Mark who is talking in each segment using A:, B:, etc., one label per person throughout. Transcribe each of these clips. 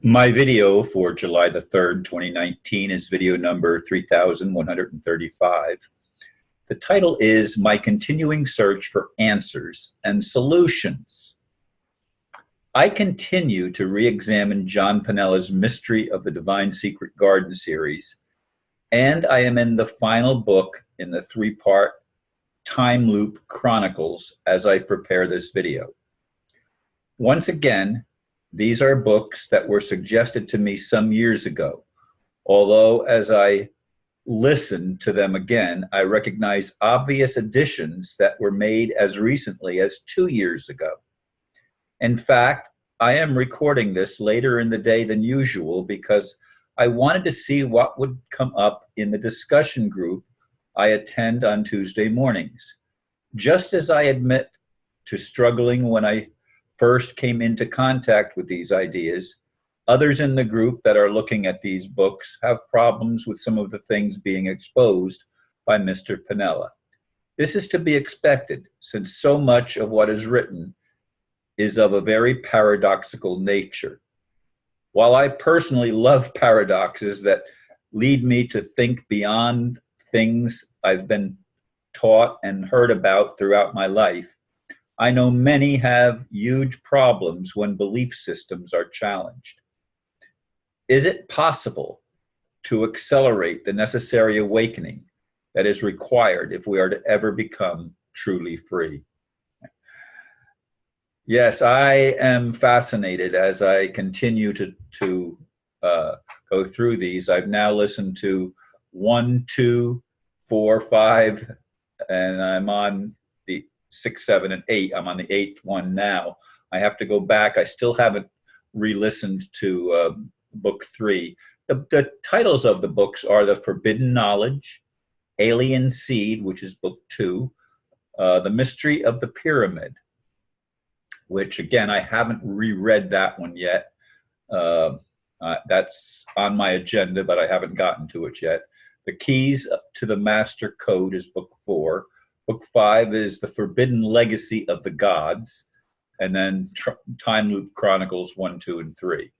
A: My video for July the 3rd, 2019 is video number 3135. The title is My Continuing Search for Answers and Solutions. I continue to re-examine John Panella's Mystery of the Divine Secret Garden series, and I am in the final book in the three-part Time-Loop Chronicles as I prepare this video. Once again, these are books that were suggested to me some years ago, although as I listen to them again, I recognize obvious additions that were made as recently as 2 years ago. In fact, I am recording this later in the day than usual because I wanted to see what would come up in the discussion group I attend on Tuesday mornings. Just as I admit to struggling when I first came into contact with these ideas, others in the group that are looking at these books have problems with some of the things being exposed by Mr. Panella. This is to be expected, since so much of what is written is of a very paradoxical nature. While I personally love paradoxes that lead me to think beyond things I've been taught and heard about throughout my life, I know many have huge problems when belief systems are challenged. Is it possible to accelerate the necessary awakening that is required if we are to ever become truly free? Yes, I am fascinated as I continue to go through these. I've now listened to 1, 2, 4, 5, and I'm on the 6, 7, and 8. I'm on the 8th one now. I have to go back. I still haven't re-listened to book 3. The titles of the books are The Forbidden Knowledge, Alien Seed, which is book 2, The Mystery of the Pyramid, which again, I haven't reread that one yet. That's on my agenda, but I haven't gotten to it yet. The Keys to the Master Code is book 4. Book 5 is The Forbidden Legacy of the Gods, and then Time-Loop Chronicles 1, 2, and 3.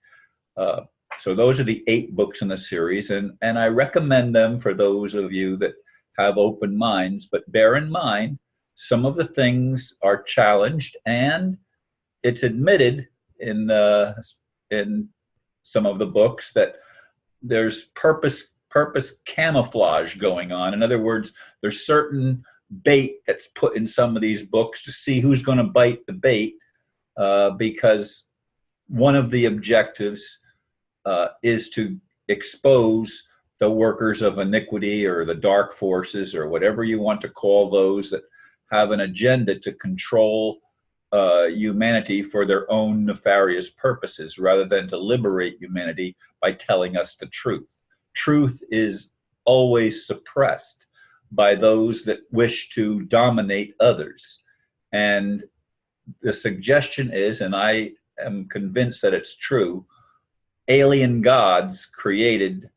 A: So those are the 8 books in the series, and I recommend them for those of you that have open minds, but bear in mind, some of the things are challenged, and it's admitted in some of the books that there's purpose camouflage going on. In other words, there's certain bait that's put in some of these books to see who's going to bite the bait, because one of the objectives is to expose the workers of iniquity or the dark forces or whatever you want to call those that have an agenda to control humanity for their own nefarious purposes rather than to liberate humanity by telling us the truth. Truth is always suppressed by those that wish to dominate others. And the suggestion is, and I am convinced that it's true, alien gods created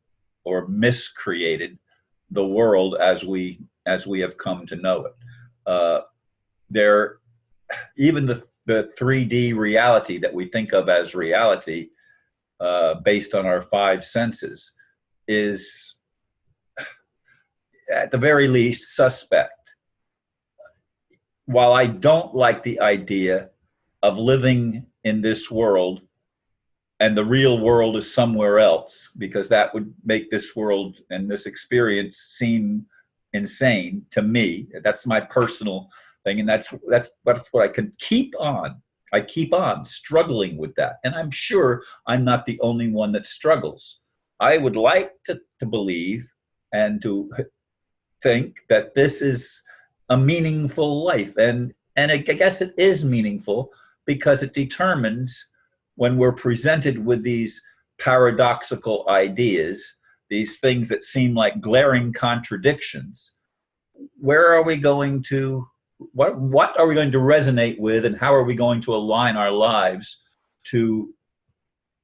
A: or miscreated the world as we have come to know it. Even the 3D reality that we think of as reality, based on our 5 senses, is at the very least suspect. While I don't like the idea of living in this world and the real world is somewhere else, because that would make this world and this experience seem insane to me. That's my personal thing, and that's what I can keep on. I keep on struggling with that, and I'm sure I'm not the only one that struggles. I would like to believe and to think that this is a meaningful life, and I guess it is meaningful because it determines, when we're presented with these paradoxical ideas, these things that seem like glaring contradictions, where are we going to, what are we going to resonate with, and how are we going to align our lives to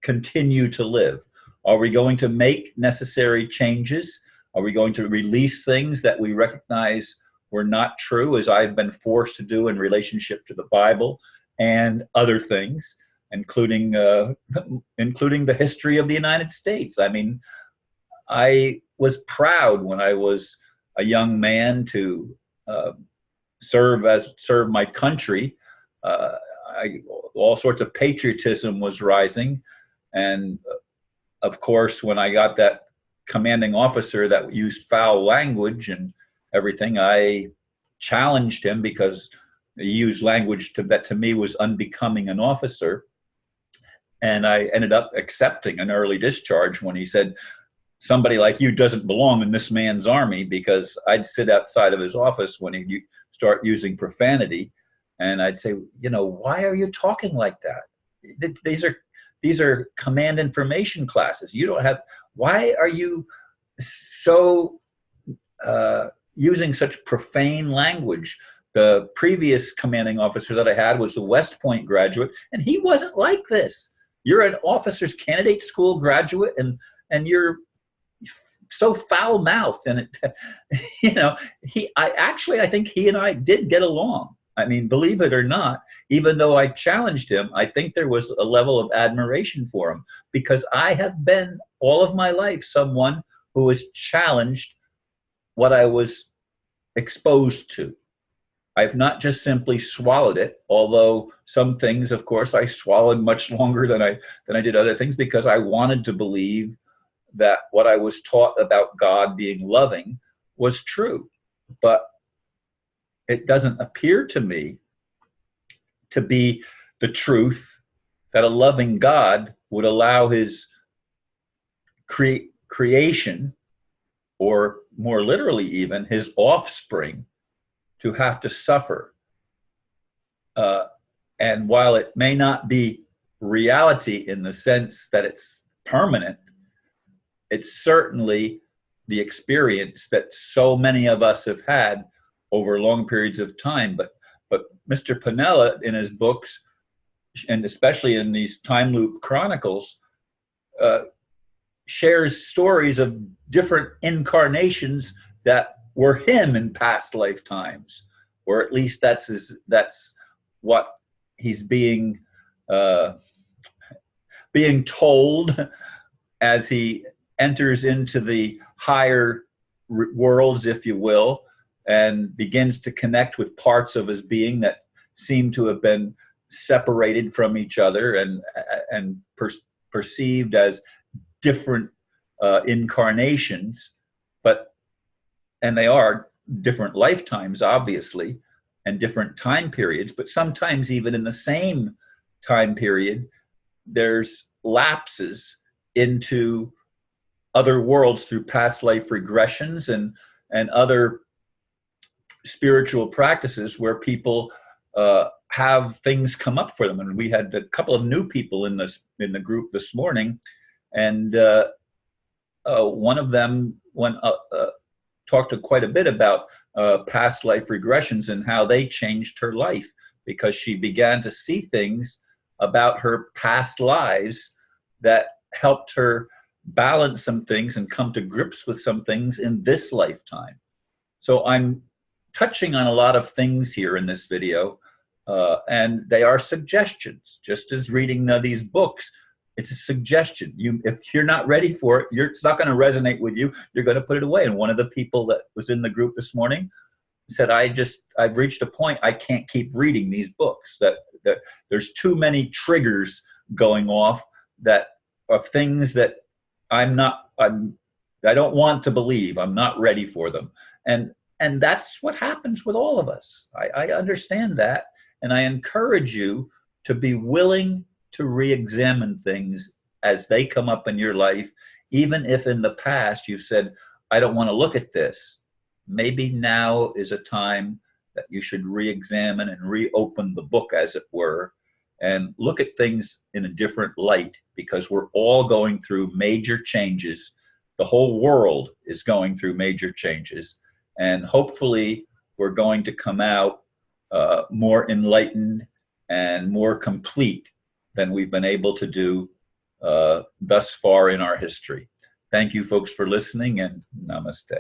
A: continue to live? Are we going to make necessary changes? Are we going to release things that we recognize were not true, as I've been forced to do in relationship to the Bible and other things? including including the history of the United States. I mean, I was proud when I was a young man to serve my country. All sorts of patriotism was rising, and of course, when I got that commanding officer that used foul language and everything, I challenged him because he used language that to me was unbecoming an officer. And I ended up accepting an early discharge when he said, somebody like you doesn't belong in this man's army, because I'd sit outside of his office when he'd start using profanity. And I'd say, you know, why are you talking like that? These are command information classes. You don't have, why are you so using such profane language? The previous commanding officer that I had was a West Point graduate, and he wasn't like this. You're an officer's candidate school graduate, and you're so foul-mouthed. And it, you know, I think he and I did get along. I mean, believe it or not, even though I challenged him, I think there was a level of admiration for him, because I have been all of my life someone who has challenged what I was exposed to. I've not just simply swallowed it, although some things, of course, I swallowed much longer than I did other things, because I wanted to believe that what I was taught about God being loving was true. But it doesn't appear to me to be the truth that a loving God would allow his creation, or more literally even his offspring, to have to suffer. And while it may not be reality in the sense that it's permanent, it's certainly the experience that so many of us have had over long periods of time. But Mr. Panella, in his books, and especially in these Time-Loop Chronicles, shares stories of different incarnations that were him in past lifetimes, or at least that's what he's being told as he enters into the higher worlds, if you will, and begins to connect with parts of his being that seem to have been separated from each other and perceived as different incarnations, and they are different lifetimes, obviously, and different time periods, but sometimes even in the same time period, there's lapses into other worlds through past life regressions and other spiritual practices where people have things come up for them. And we had a couple of new people in the group this morning, and one of them talked quite a bit about past life regressions and how they changed her life, because she began to see things about her past lives that helped her balance some things and come to grips with some things in this lifetime. So I'm touching on a lot of things here in this video, and they are suggestions. Just as reading these books, it's a suggestion. If you're not ready for it, it's not going to resonate with you. You're going to put it away. And one of the people that was in the group this morning said, I've reached a point I can't keep reading these books. That there's too many triggers going off that of things that I don't want to believe. I'm not ready for them. And that's what happens with all of us. I understand that, and I encourage you to be willing to re-examine things as they come up in your life, even if in the past you've said, I don't want to look at this. Maybe now is a time that you should re-examine and reopen the book, as it were, and look at things in a different light, because we're all going through major changes. The whole world is going through major changes, and hopefully we're going to come out more enlightened and more complete than we've been able to do thus far in our history. Thank you, folks, for listening, and namaste.